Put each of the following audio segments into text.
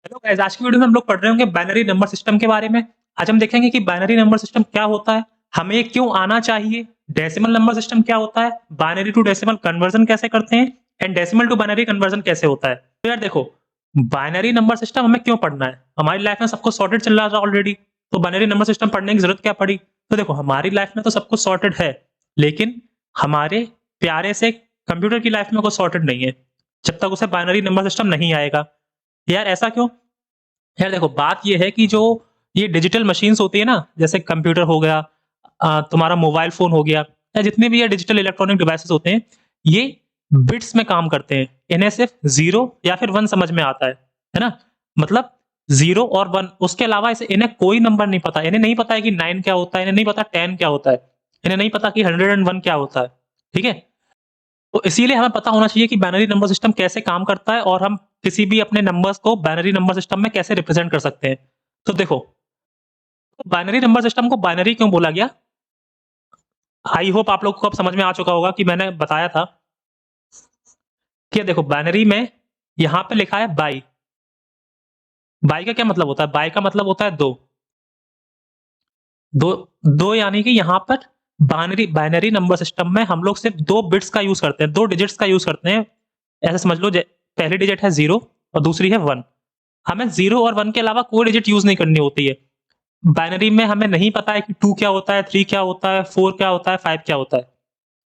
Hello guys, आज की video में हम लोग पढ़ रहे होंगे बाइनरी नंबर सिस्टम के बारे में। आज हम देखेंगे कि बाइनरी नंबर सिस्टम क्या होता है, हमें ये क्यों आना चाहिए, डेसिमल नंबर सिस्टम क्या होता है, बाइनरी टू डेसिमल कन्वर्जन कैसे करते हैं and decimal to binary conversion कैसे होता है। तो यार देखो, बाइनरी नंबर सिस्टम हमें क्यों पढ़ना है? हमारी लाइफ में सब कुछ सॉर्टेड चल रहा था ऑलरेडी, तो बाइनरी नंबर सिस्टम पढ़ने की जरूरत क्या पड़ी? तो देखो, हमारी लाइफ में तो सब कुछ सॉर्टेड है, लेकिन हमारे प्यारे से कंप्यूटर की लाइफ में कुछ सॉर्टेड नहीं है जब तक उसे बाइनरी नंबर सिस्टम नहीं आएगा। यार ऐसा क्यों? यार देखो, बात ये है कि जो ये डिजिटल मशीन्स होती है ना, जैसे कंप्यूटर हो गया, तुम्हारा मोबाइल फ़ोन हो गया, या जितने भी ये डिजिटल इलेक्ट्रॉनिक डिवाइसेस होते हैं, ये बिट्स में काम करते हैं। इन्हें सिर्फ़ 0 या फिर 1 समझ में आता है ना? मतलब 0 और 1, उसके अलावा इसे इन्हें कोई नंबर नहीं पता। इन्हें नहीं पता है कि 9 क्या होता है, इन्हें नहीं पता 10 क्या होता है, इन्हें नहीं पता कि 101 क्या होता है, ठीक है? तो इसीलिए हमें पता होना चाहिए कि बाइनरी नंबर सिस्टम कैसे काम करता है और हम किसी भी अपने नंबर्स को बाइनरी नंबर सिस्टम में कैसे रिप्रेजेंट कर सकते हैं। तो देखो, बाइनरी नंबर सिस्टम को बाइनरी क्यों बोला गया? आई होप आप लोग को अब समझ में आ चुका होगा कि मैंने बताया था कि देखो, बाइनरी में यहाँ पे लिखा है बाई। बाई का क्या मतलब होता है? बाई का मतलब होता है 2। 2 2 यानी कि यहाँ पर बाइनरी बाइनरी नंबर सिस्टम में हम लोग सिर्फ 2 बिट्स का यूज़ करते हैं, 2 डिजिट्स का यूज़ करते हैं। ऐसे समझ लो, पहली डिजिट है 0 और दूसरी है 1। हमें 0 और 1 के अलावा कोई डिजिट यूज़ नहीं करनी होती है। बाइनरी में हमें नहीं पता है कि 2 क्या होता है, 3 क्या होता है, 4 क्या होता है, 5 क्या होता है।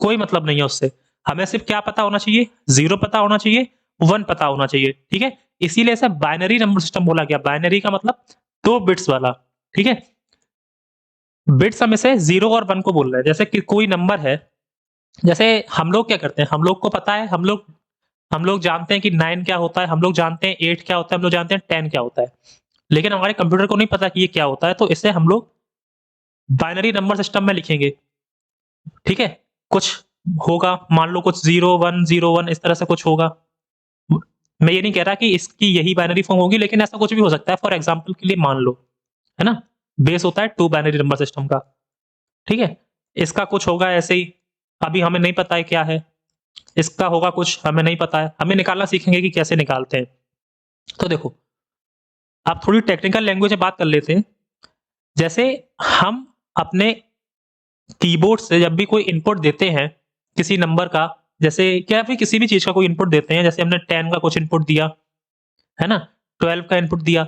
कोई मतलब नहीं है उससे। हमें सिर्फ क्या पता होना चाहिए? 0 पता होना चाहिए, 1 पता होना चाहिए, ठीक है? इसीलिए इसे बाइनरी नंबर सिस्टम बोला गया। बाइनरी का मतलब 2 बिट्स वाला, ठीक है? बिट्स हम इसे 0 और 1 को बोल रहे हैं। जैसे कि कोई नंबर है, जैसे हम लोग क्या करते हैं, हम लोग को पता है, हम लोग जानते हैं कि 9 क्या होता है, हम लोग जानते हैं 8 क्या होता है, हम लोग जानते हैं 10 क्या होता है। लेकिन हमारे कंप्यूटर को नहीं पता कि ये क्या होता है, तो इसे हम लोग बाइनरी नंबर सिस्टम में लिखेंगे, ठीक है? कुछ होगा, मान लो कुछ 0101 इस तरह से कुछ होगा। म मैं ये नहीं कह रहा कि इसकी यही बाइनरी फॉर्म होगी, लेकिन ऐसा कुछ भी हो सकता है। फॉर एग्ज़ाम्पल के लिए मान लो, है ना? बेस होता है 2 बाइनरी नंबर सिस्टम का, ठीक है? इसका कुछ होगा ऐसे ही, अभी हमें नहीं पता है क्या है। इसका होगा कुछ, हमें नहीं पता है। हमें निकालना सीखेंगे कि कैसे निकालते हैं। तो देखो, आप थोड़ी टेक्निकल लैंग्वेज में बात कर लेते हैं। जैसे हम अपने कीबोर्ड से जब भी कोई इनपुट देते हैं, किसी नंबर का, जैसे क्या फिर किसी भी चीज़ का कोई इनपुट देते हैं, जैसे हमने 10 का कुछ इनपुट दिया, है ना? 12 का इनपुट दिया,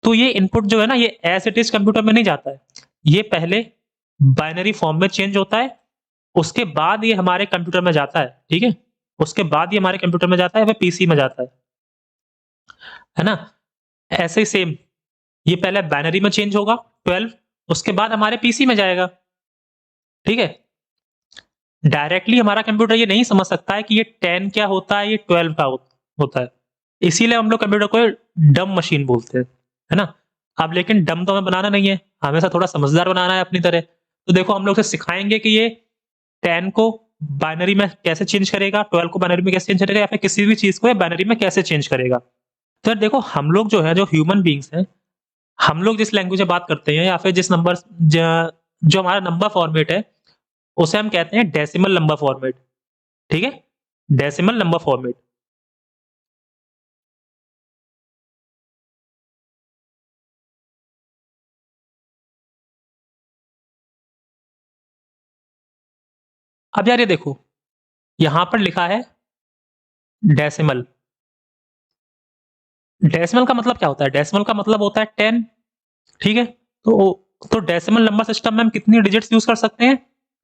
तो ये इनपुट जो है ना, ये एज़ इट इज़ कंप्यूटर में नहीं जाता है। ये पहले बाइनरी फॉर्म में चेंज होता है, उसके बाद ये हमारे कंप्यूटर में जाता है, ठीक है? उसके बाद ये हमारे कंप्यूटर में जाता है, फिर पीसी में जाता है ना? ऐसे ही सेम, ये पहले बाइनरी में चेंज होगा 12, उसके बाद हमारे पीसी में जाएगा, ठीक है? डायरेक्टली हमारा कंप्यूटर ये नहीं समझ सकता है कि ये 10 क्या होता है, ये 12 क्या होता है। इसीलिए हम लोग कंप्यूटर को डम्ब मशीन बोलते हैं, है ना? अब लेकिन डम्ब तो हमें बनाना नहीं है, हमें ऐसा थोड़ा समझदार बनाना है अपनी तरह। तो देखो, हम लोग उसे सिखाएँगे कि ये 10 को बाइनरी में कैसे चेंज करेगा, 12 को बाइनरी में कैसे चेंज करेगा, या फिर किसी भी चीज़ को ये बाइनरी में कैसे चेंज करेगा। तो यार देखो, हम लोग जो है, जो ह्यूमन बीइंग्स हैं, हम लोग जिस लैंग्वेज में बात करते हैं, या फिर जिस नंबर ज जो हमारा नंबर फॉर्मेट है, उसे हम कहते हैं डेसिमल नंबर फॉर्मेट, ठीक है? Decimal number format. अब यार ये देखो, यहाँ पर लिखा है डेसिमल। डेसिमल का मतलब क्या होता है? डेसिमल का मतलब होता है 10, ठीक है? तो डेसिमल नंबर सिस्टम में हम कितनी डिजिट्स यूज़ कर सकते हैं?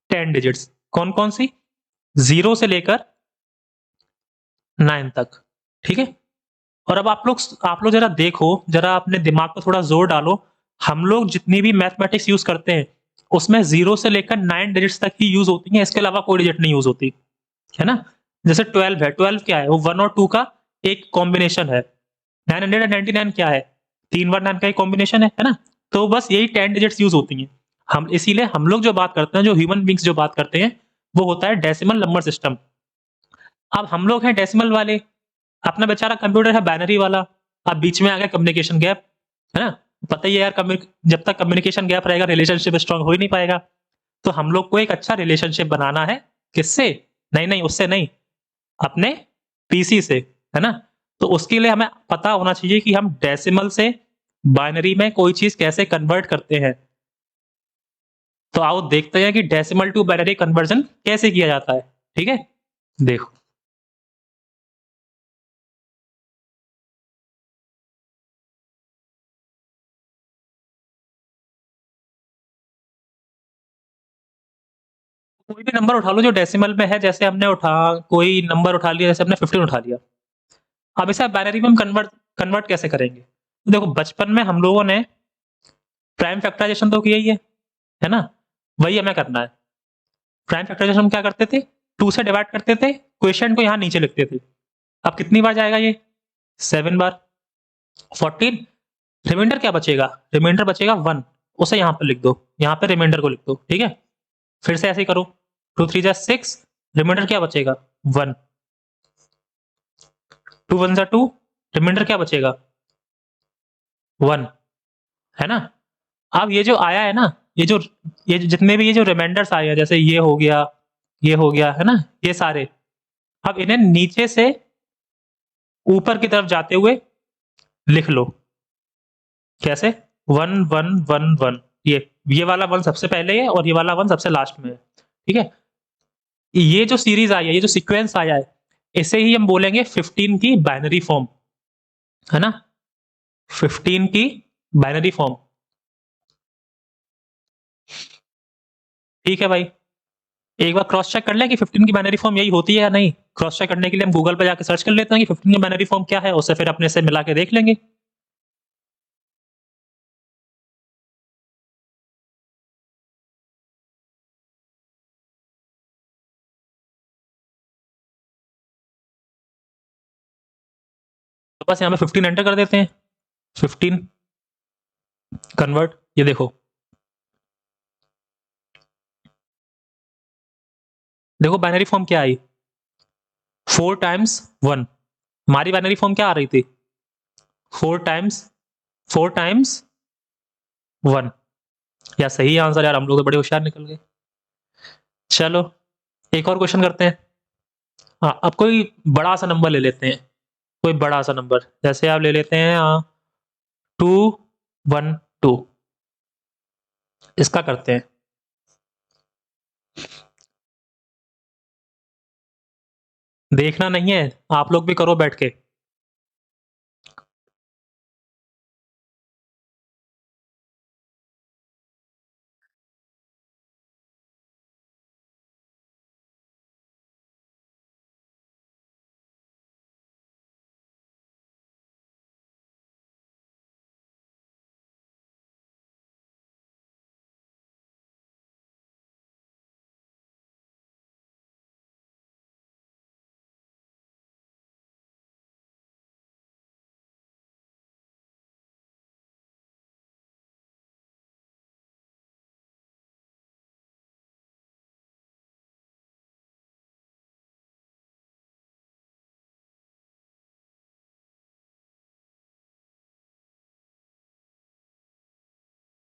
10 डिजिट्स। कौन-कौन सी? 0 से लेकर 9 तक, ठीक है? और अब आप लोग ज़रा देखो, ज़रा अपने दिमाग पे थोड़ा ज़ोर डालो। हम लोग जितनी भी मैथमेटिक्स यूज़ करते हैं, उसमें 0 से लेकर 9 डिजिट्स तक ही यूज़ होती हैं, इसके अलावा कोई डिजिट नहीं यूज़ होती, है ना? जैसे 12 है, 12 क्या है? वो 1 और 2 का एक कॉम्बिनेशन है। 999 क्या है? 3 बार 9 का एक कॉम्बिनेशन है ना? तो बस यही 10 डिजिट्स यूज़ होती हैं। हम इसीलिए हम लोग जो बात करते हैं, जो ह्यूमन बीइंग्स जो बात करते हैं, वो होता है डेसिमल नंबर सिस्टम। अब हम लोग हैं डेसिमल वाले, अपना बेचारा कंप्यूटर है बाइनरी वाला। अब बीच में आ गया कम्युनिकेशन गैप, है ना? पता ही है यार, जब तक कम्युनिकेशन गैप रहेगा, रिलेशनशिप स्ट्रॉन्ग हो ही नहीं पाएगा। तो हम लोग को एक अच्छा रिलेशनशिप बनाना है, किससे? नहीं, नहीं, उससे नहीं, अपने पीसी से, है ना? तो उसके लिए हमें पता होना चाहिए कि हम डेसिमल से बाइनरी में कोई चीज़ कैसे कन्वर्ट करते हैं। तो आओ देखते हैं कि डेसिमल टू बाइनरी कन्वर्जन कैसे किया जाता है, ठीक है? देखो, कोई भी नंबर उठा लो जो डेसिमल में है, जैसे हमने कोई नंबर उठा लिया, जैसे हमने 15 उठा लिया। अब इसे बाइनरी में हम कन्वर्ट कन्वर्ट कैसे करेंगे? तो देखो, बचपन में हम लोगों ने प्राइम फैक्टराइज़ेशन तो किया ही है ना? वही हमें करना है। प्राइम फैक्टराइज़ेशन हम क्या करते थे? 2 से डिवाइड करते थे, क्वोटिएंट को यहाँ नीचे लिखते थे। अब कितनी बार जाएगा ये? 7 बार। 14, रिमाइंडर क्या बचेगा? रिमाइंडर बचेगा 1, उसे यहाँ पे लिख दो, यहाँ पे रिमाइंडर को लिख दो, ठीक है? फिर से ऐसे ही करो, 2 3 जा 6, रिमाइंडर क्या बचेगा? 1, 2 1 जा 2, रिमाइंडर क्या बचेगा? 1, है ना? अब ये जो आया है ना, ये जितने भी ये जो रिमाइंडर्स आए हैं, जैसे ये हो गया, ये हो गया, है ना? ये सारे, अब इन्हें नीचे से ऊपर की तरफ जाते हुए लिख लो। कैसे? 1 1 1 1, ये वाला 1 सबसे पहले है और ये वाला 1 सबसे लास्ट में है, ठीक है? ये जो सीरीज़ आई है, ये जो सीक्वेंस आया है, इसे ही हम बोलेंगे 15 की बाइनरी फॉर्म, है ना? 15 की बाइनरी फॉर्म, ठीक है भाई? एक बार क्रॉस चेक कर लें कि 15 की बाइनरी फॉर्म यही होती है या नहीं। क्रॉस चेक करने के लिए हम गूगल पे जाके सर्च कर लेते हैं कि 15 की बाइनरी फॉर्म क्या है, उससे फिर अपने से मिला के देख लेंगे। तो बस यहाँ पे 15 एंटर कर देते हैं, 15 कन्वर्ट, ये देखो, देखो बाइनरी फॉर्म क्या आई? 4 टाइम्स 1। हमारी बाइनरी फॉर्म क्या आ रही थी? 4 टाइम्स 4 टाइम्स 1। यार सही आंसर, यार हम लोग तो बड़े होशियार निकल गए। चलो, एक और क्वेश्चन करते हैं। हाँ, अब कोई बड़ा सा नंबर ले लेते हैं, कोई बड़ा सा नंबर, जैसे आप ले लेते हैं 212, इसका करते हैं। देखना नहीं है, आप लोग भी करो बैठ के।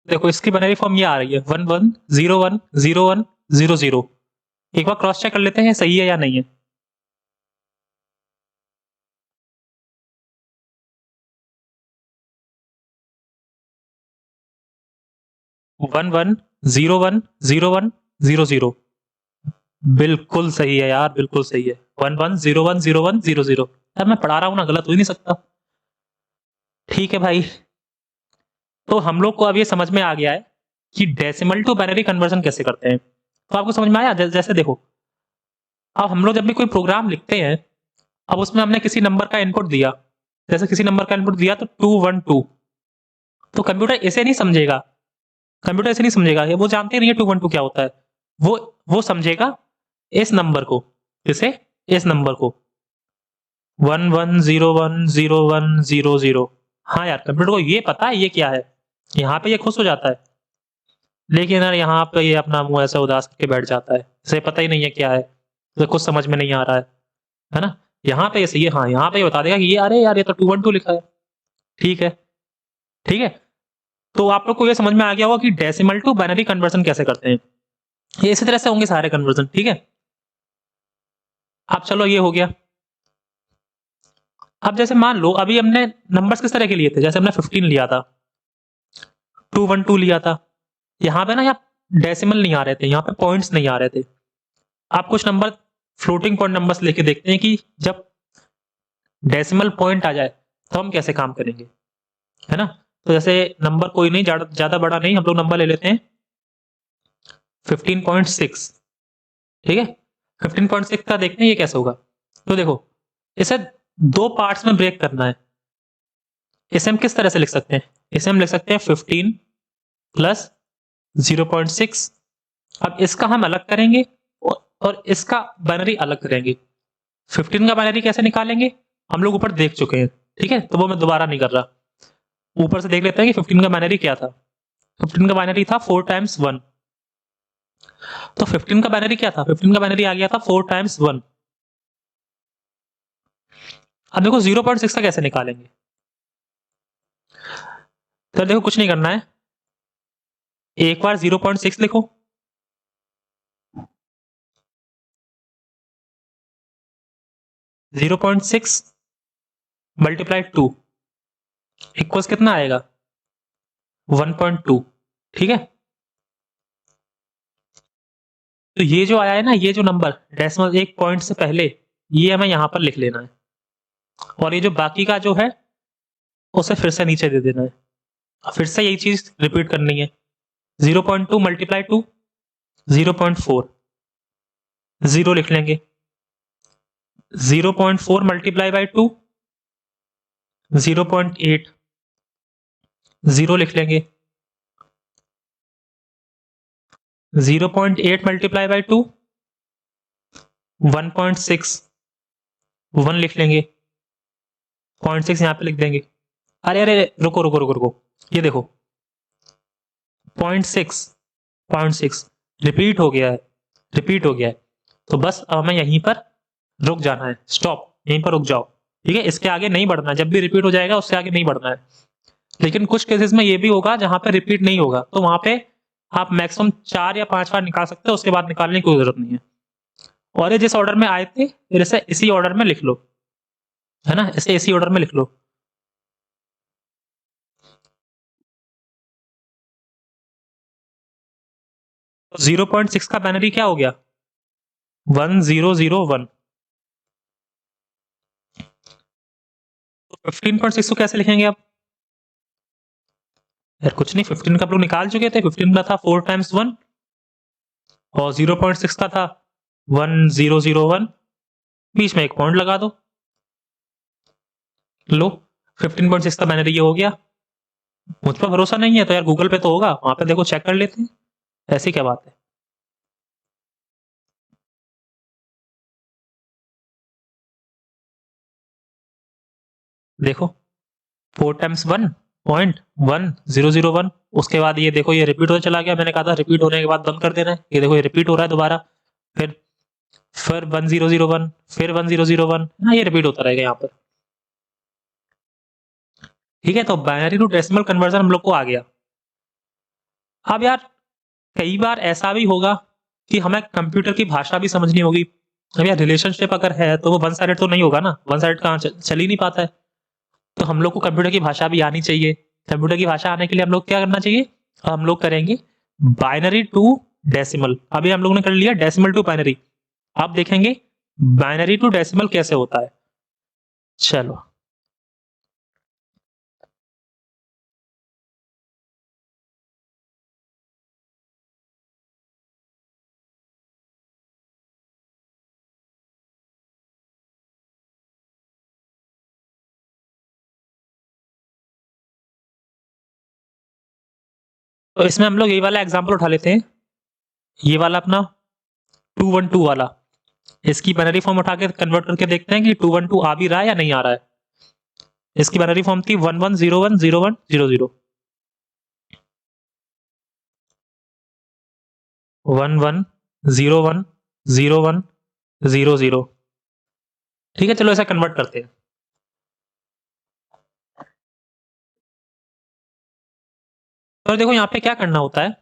देखो, इसकी बाइनरी फॉर्म ये आ रही है, 11010100। एक बार क्रॉस चेक कर लेते हैं सही है या नहीं है। 11010100, बिल्कुल सही है यार, बिल्कुल सही है। 11010100। यार मैं पढ़ा रहा हूँ ना, गलत हो ही नहीं सकता। ठीक है भाई, तो हम लोग को अब ये समझ में आ गया है कि डेसिमल टू बाइनरी कन्वर्जन कैसे करते हैं। तो आपको समझ में आया? जैसे देखो, अब हम लोग जब भी कोई प्रोग्राम लिखते हैं, अब उसमें हमने किसी नंबर का इनपुट दिया, जैसे किसी नंबर का इनपुट दिया तो 212, तो कंप्यूटर इसे नहीं समझेगा, कंप्यूटर इसे नहीं समझेगा, वो जानते ही नहीं है 212 क्या होता है। वो वो समझेगा इस नंबर को, इसे, इस नंबर को 11010100। हाँ यार, कंप्यूटर को ये पता है ये क्या है, यहाँ पे ये खुश हो जाता है। लेकिन यार यहाँ पे ये अपना मुंह ऐसा उदास करके बैठ जाता है, इसे पता ही नहीं है क्या है, इसे कुछ समझ में नहीं आ रहा है ना? यहाँ पे ये सही है, हाँ यहाँ पे ये बता देगा कि ये, अरे यार ये तो 212 लिखा है। ठीक है, ठीक है। तो आप लोग को ये समझ में आ गया होगा कि डेसिमल टू बाइनरी कन्वर्जन कैसे करते हैं। ये इसी तरह से होंगे सारे कन्वर्जन, ठीक है? अब चलो, ये हो गया। अब जैसे मान लो अभी हमने नंबर्स किस तरह के लिए थे, जैसे हमने 15 लिया था, 212 लिया था, यहाँ पे ना यहाँ डेसिमल नहीं आ रहे थे, यहाँ पे पॉइंट्स नहीं आ रहे थे। आप कुछ नंबर फ्लोटिंग पॉइंट नंबर्स लेके देखते हैं कि जब डेसिमल पॉइंट आ जाए तो हम कैसे काम करेंगे, है ना। तो जैसे नंबर कोई नहीं, ज्यादा बड़ा नहीं, हम लोग नंबर ले लेते हैं 15.6, ठीक है। 15.6 का देखते हैं ये कैसे होगा। तो देखो इसे दो पार्ट्स में ब्रेक करना है। इसे हम किस तरह से लिख सकते हैं, इसे हम लिख सकते हैं 15 प्लस 0.6। अब इसका हम अलग करेंगे और इसका बाइनरी अलग करेंगे। 15 का बाइनरी कैसे निकालेंगे, हम लोग ऊपर देख चुके हैं, ठीक है, तो वो मैं दोबारा नहीं कर रहा। ऊपर से देख लेते हैं कि 15 का बाइनरी क्या था। 15 का बाइनरी था 4 टाइम्स 1। तो 15 का बाइनरी क्या था, 15 का बाइनरी आ गया था 4 टाइम्स 1। अब देखो 0.6 का कैसे निकालेंगे। तो देखो कुछ नहीं करना है, एक बार 0.6 लिखो, zero point six multiply 2 equals कितना आएगा 1.2, ठीक है। तो ये जो आया है ना, ये जो नंबर डेसिमल एक पॉइंट से पहले, ये हमें यहां पर लिख लेना है, और ये जो बाकी का जो है उसे फिर से नीचे दे देना है। फिर से यही चीज रिपीट करनी है। 0.2 मल्टीप्लाई 2 0.4, 0 लिख लेंगे। 0.4 मल्टीप्लाई बाई 2 0.8, 0 लिख लेंगे। 0.8 मल्टीप्लाई बाई 2 1.6, 1 लिख लेंगे। 0.6 यहां पे लिख देंगे। अरे अरे रुको रुको रुको रुको, ये देखो 0.6 0.6 रिपीट हो गया है, रिपीट हो गया है। तो बस अब हमें यहीं पर रुक जाना है, स्टॉप, यहीं पर रुक जाओ, ठीक है। इसके आगे नहीं बढ़ना, जब भी रिपीट हो जाएगा उससे आगे नहीं बढ़ना है। लेकिन कुछ केसेस में ये भी होगा जहां पे रिपीट नहीं होगा, तो वहां पे आप मैक्सिमम 4 या 5 बार निकाल सकते हो, उसके बाद निकालने की कोई जरूरत नहीं है। और ये जिस ऑर्डर में आए थे फिर इसे इसी ऑर्डर में लिख लो, है ना, इसे इसी ऑर्डर में लिख लो। तो 0.6 का बाइनरी क्या हो गया 1001। तो 15.6 को कैसे लिखेंगे आप, यार कुछ नहीं, 15 का आप लोग निकाल चुके थे। 15 का था 4 टाइम्स 1 और 0.6 का था 1001, बीच में एक पॉइंट लगा दो, लो 15.6 का बाइनरी ये हो गया। मुझ पर भरोसा नहीं है तो यार गूगल पे तो होगा, वहां पे देखो, चेक कर लेते हैं, ऐसी क्या बात है। देखो 4 टाइम्स 1.1001, उसके बाद ये देखो ये रिपीट होता चला गया। मैंने कहा था रिपीट होने के बाद बंद कर देना है, ये देखो ये रिपीट हो रहा है दोबारा, फिर फिर 1001, फिर 1001, हाँ ये रिपीट होता रहेगा यहाँ पर, ठीक है। तो बाइनरी टू डेसिमल कन्वर्जन हम लोग को आ गया। अब यार कई बार ऐसा भी होगा कि हमें कंप्यूटर की भाषा भी समझनी होगी। अब यार रिलेशनशिप अगर है तो वो वन साइडेड तो नहीं होगा ना, वन साइडेड कहाँ चल ही नहीं पाता है। तो हम लोग को कंप्यूटर की भाषा भी आनी चाहिए। कंप्यूटर की भाषा आने के लिए हम लोग क्या करना चाहिए, हम लोग करेंगे बाइनरी टू डेसिमल। अभी हम लोगों ने कर लिया डेसिमल टू बाइनरी, आप देखेंगे बाइनरी टू डेसिमल कैसे होता है। चलो तो इसमें हम लोग ये वाला एग्जांपल उठा लेते हैं, ये वाला अपना 212 वाला। इसकी बाइनरी फॉर्म उठा के कन्वर्ट करके देखते हैं कि 212 आ भी रहा है या नहीं आ रहा है। इसकी बाइनरी फॉर्म थी 11010100, 11010100, ठीक है। चलो ऐसा कन्वर्ट करते हैं। तो देखो यहाँ पे क्या करना होता है,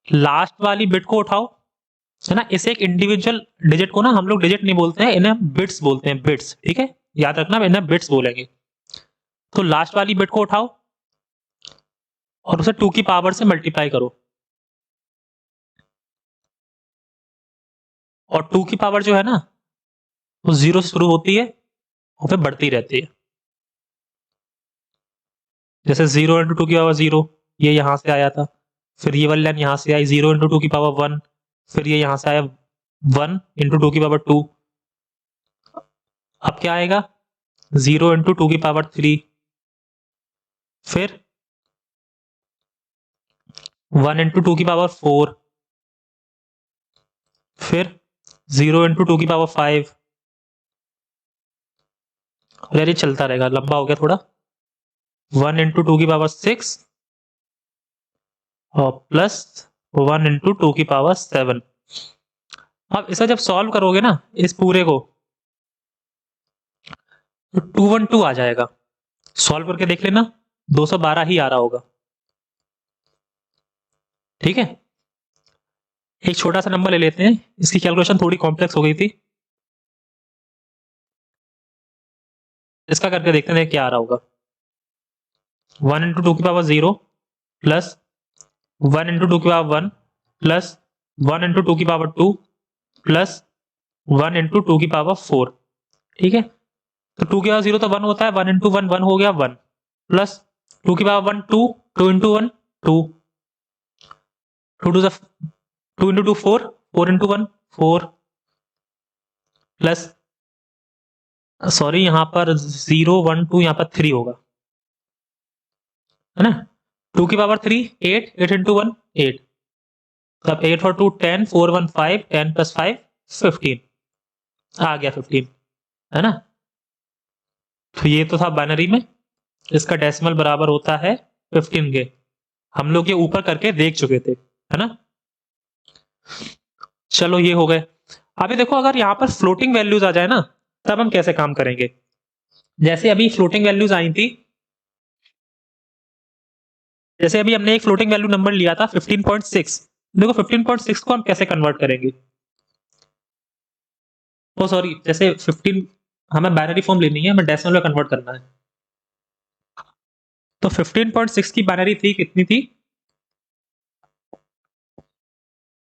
लास्ट वाली बिट को उठाओ, है ना। इसे एक इंडिविजुअल डिजिट को ना हम लोग डिजिट नहीं बोलते हैं, इन्हें बिट्स बोलते हैं, बिट्स, ठीक है। याद रखना इन्हें बिट्स बोलेंगे। तो लास्ट वाली बिट को उठाओ और उसे 2 की पावर से मल्टीप्लाई करो, और 2 की पावर जो है ना वो 0 से शुरू होती है और फिर बढ़ती रहती है। जैसे 0 इंटू 2 की पावर 0, ये यहाँ से आया था, फिर ये वाली लाइन यहाँ से आई 0 इंटू 2 की पावर 1, फिर ये यहाँ से आया 1 इंटू 2 की पावर 2। अब क्या आएगा 0 इंटू 2 की पावर 3, फिर 1 इंटू 2 की पावर 4, फिर 0 इंटू 2 की पावर 5। यार ये चलता रहेगा, लंबा हो गया थोड़ा। 1 इंटू 2 की पावर 6 और प्लस 1 इंटू 2 की पावर 7। अब इसे जब सॉल्व करोगे ना इस पूरे को, तो 212 आ जाएगा। सॉल्व करके देख लेना 212 ही आ रहा होगा। ठीक है, एक छोटा सा नंबर ले लेते हैं, इसकी कैलकुलेशन थोड़ी कॉम्प्लेक्स हो गई थी, इसका करके देखते हैं क्या आ रहा होगा। 1 इंटू 2 की पावर 0 प्लस 1 इंटू 2 की पावर 1 प्लस 1 इंटू 2 की पावर 2 प्लस 1 इंटू 2 की पावर 4। ठीक है, तो 2 की पावर 0 तो 1 होता है, 1 इंटू 1 1 हो गया 1, प्लस 2 की power 1 2, 2 into 1 2, 2 to 2 into 2 4, 4 into 1 4, plus sorry यहाँ पर 0 1 2 यहाँ पर 3 होगा, है ना। 2 की पावर 3 8, 8 इंटू 1 8, तब 8 और 2 10, 4 1 5, 10 प्लस 5 15 आ गया 15, है ना। तो ये तो था बाइनरी में, इसका डेसिमल बराबर होता है 15 के। हम लोग ये ऊपर करके देख चुके थे, है ना। चलो ये हो गए। अभी देखो अगर यहाँ पर फ्लोटिंग वैल्यूज आ जाए ना तब हम कैसे काम करेंगे। जैसे अभी फ्लोटिंग वैल्यूज आई थी, जैसे अभी हमने एक फ्लोटिंग वैल्यू नंबर लिया था 15.6। देखो 15.6 को हम कैसे कन्वर्ट करेंगे। ओ सॉरी, जैसे 15 हमें बाइनरी फॉर्म लेनी है, हमें डेसिमल में कन्वर्ट करना है। तो 15.6 की बाइनरी थी कितनी थी,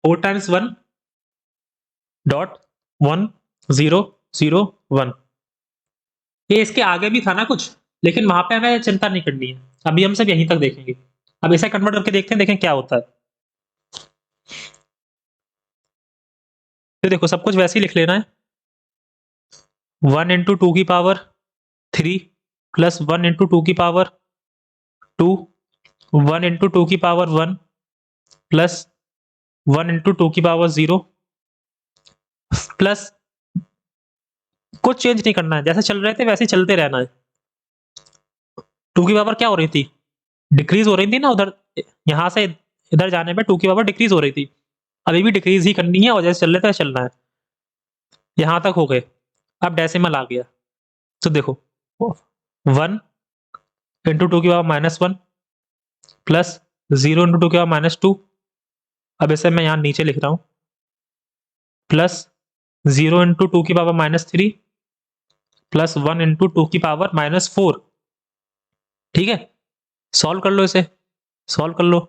4 टाइम्स 1 डॉट 1 0 0 1। ये इसके आगे भी था ना कुछ, लेकिन वहां पे हमें चिंता नहीं करनी है, अभी हम सब यहीं तक देखेंगे। अब इसे कन्वर्ट करके देखते हैं, देखें क्या होता है। तो देखो सब कुछ वैसे ही लिख लेना है। 1 इंटू 2 की पावर 3 प्लस 1 इंटू 2 की पावर 2, 1 इंटू 2 की पावर 1 प्लस 1 इंटू 2 की पावर 0, प्लस कुछ चेंज नहीं करना है, जैसे चल रहे थे वैसे ही चलते रहना है। 2 की पावर क्या हो रही थी, डिक्रीज हो रही थी ना, उधर यहां से इधर जाने पे 2 की पावर डिक्रीज हो रही थी, अभी भी डिक्रीज ही करनी है और जैसे चल रहे थे चलना है। यहां तक हो गए, अब डेसिमल आ गया। तो देखो 1 इंटू 2 की पावर -1 प्लस 0 इंटू 2 की पावर -2, अब इसे मैं यहां नीचे लिख रहा हूं, प्लस 0 इंटू 2 की पावर -3 प्लस 1 इंटू 2 की पावर -4। ठीक है, सॉल्व कर लो इसे, सॉल्व कर लो।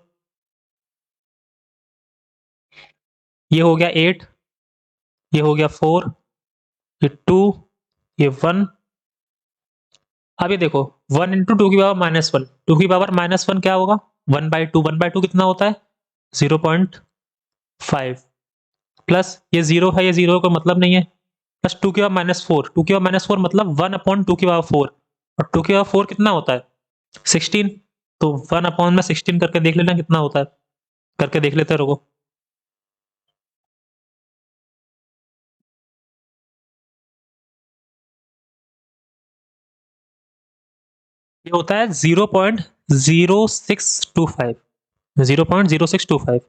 ये हो गया 8, ये हो गया 4, ये 2, ये 1। अब ये देखो 1 इंटू 2 की पावर -1, 2 की पावर -1 क्या होगा 1/2, 1/2 कितना होता है 0.5, प्लस ये 0 है, ये 0 का मतलब नहीं है, प्लस 2 की पावर -4, 2 की पावर -4 मतलब 1/2 की पावर 4, और 2 की पावर 4 कितना होता है 16, तो 1/16 करके देख लेना कितना होता है, करके देख लेते रहो। ये होता है 0.0625, 0.0625,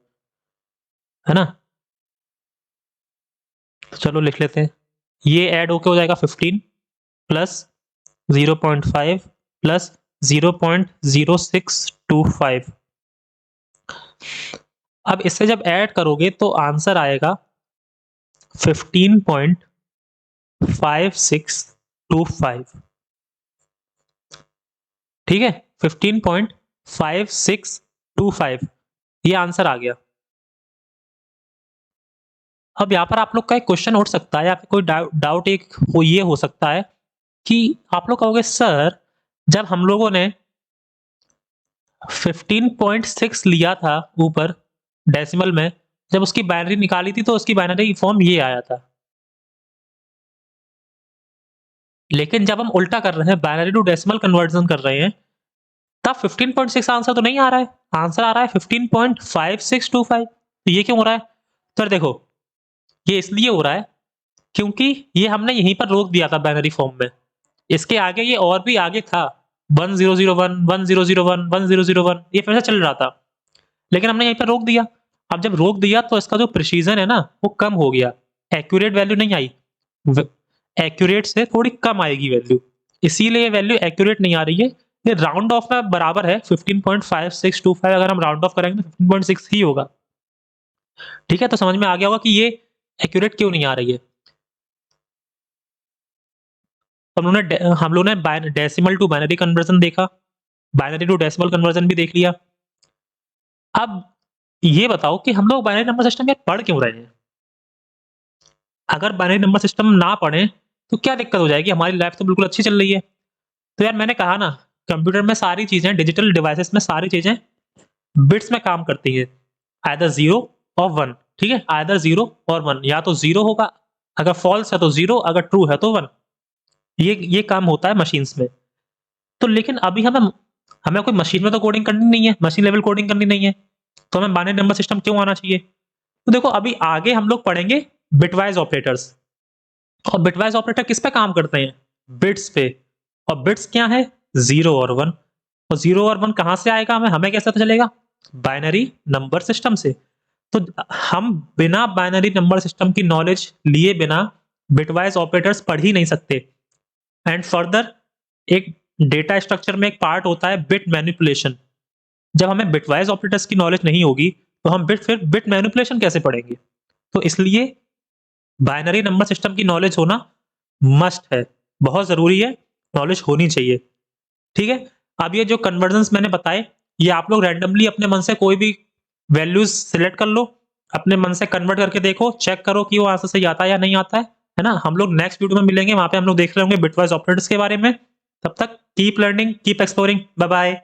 है ना। तो चलो लिख लेते हैं, ये ऐड होके हो जाएगा 15 प्लस 0.5 प्लस 0.0625। अब इससे जब ऐड करोगे तो आंसर आएगा 15.56 15.5625। ठीक है, 15.5625 ये आंसर आ गया। अब यहाँ पर आप लोग का एक क्वेश्चन उठ सकता है या फिर कोई डाउट एक ये हो सकता है कि आप लोग कहोगे सर जब हम लोगों ने 15.6 लिया था ऊपर डेसिमल में, जब उसकी बाइनरी निकाली थी तो उसकी बाइनरी फॉर्म ये आया था। लेकिन जब हम उल्टा कर रहे हैं, बाइनरी टू डेसिमल कन्वर्जन कर रहे हैं, तब 15.6 आंसर तो नहीं आ रहा है, आंसर आ रहा है 15.5625। तो ये क्यों हो रहा है? सर देखो, ये इसलिए हो रहा है क्योंकि ये हमने यहीं पर रोक दिया था बाइनरी फॉर्म में। इसके आगे ये और भी आगे था, 1001, 1001, 1001 ये फिर से चल रहा था, लेकिन हमने यहीं पर रोक दिया। अब जब रोक दिया तो इसका जो प्रिसीजन है ना वो कम हो गया, एक्यूरेट वैल्यू नहीं आई, एक्यूरेट से थोड़ी कम आएगी वैल्यू, इसीलिए ये वैल्यू एक्यूरेट नहीं आ रही है। ये राउंड ऑफ में बराबर है 15.5625, अगर हम राउंड ऑफ करेंगे तो 15.6 ही होगा। ठीक है, तो समझ में आ गया होगा कि ये एक्यूरेट क्यों नहीं आ रही है। हम लोगों ने डेसिमल टू बाइनरी कन्वर्जन देखा, बाइनरी टू डेसिमल कन्वर्जन भी देख लिया। अब ये बताओ कि हम लोग बाइनरी नंबर सिस्टम यार पढ़ क्यों रहे हैं? अगर बाइनरी नंबर सिस्टम ना पढ़ें तो क्या दिक्कत हो जाएगी? हमारी लाइफ तो बिल्कुल अच्छी चल रही है। तो यार मैंने कहा ना, कंप्यूटर में सारी चीजें, डिजिटल डिवाइसेस में सारी चीजें बिट्स में काम करती है, आइदर 0 और 1। ठीक है, आइदर 0 और 1, या तो 0 होगा, अगर फॉल्स है तो 0, अगर ट्रू है तो 1। ये काम होता है मशीन्स में। तो लेकिन अभी हमें हमें कोई मशीन में तो कोडिंग करनी नहीं है, मशीन लेवल कोडिंग करनी नहीं है, तो हमें बाइनरी नंबर सिस्टम क्यों आना चाहिए? तो देखो अभी आगे हम लोग पढ़ेंगे बिटवाइज ऑपरेटर्स, और बिटवाइज ऑपरेटर किस पे काम करते हैं? बिट्स पे। और बिट्स क्या है? 0 और 1। और 0 और 1 कहां से आएगा? हमें कैसे पता चलेगा? बाइनरी नंबर सिस्टम से। तो हम बिना बाइनरी नंबर सिस्टम की नॉलेज लिए बिना बिटवाइज ऑपरेटर्स पढ़ ही नहीं सकते। एंड फर्दर एक डेटा स्ट्रक्चर में एक पार्ट होता है बिट मैनिपुलेशन। जब हमें बिटवाइज ऑपरेटर्स की नॉलेज नहीं होगी तो हम फिर बिट मैनिपुलेशन कैसे पढ़ेंगे? तो इसलिए बाइनरी नंबर सिस्टम की नॉलेज होना मस्ट है, बहुत जरूरी है, नॉलेज होनी चाहिए। ठीक है, अब ये जो कन्वर्जन्स मैंने बताए, ये आप लोग रैंडमली अपने मन से कोई भी वैल्यूज सिलेक्ट कर लो, अपने मन से कन्वर्ट करके देखो, चेक करो कि वो आंसर सही आता है या नहीं आता है ना। हम लोग नेक्स्ट वीडियो में मिलेंगे, वहां पे हम लोग देख रहे होंगे बिटवाइज ऑपरेटर्स के बारे में। तब तक keep learning, keep exploring, bye bye.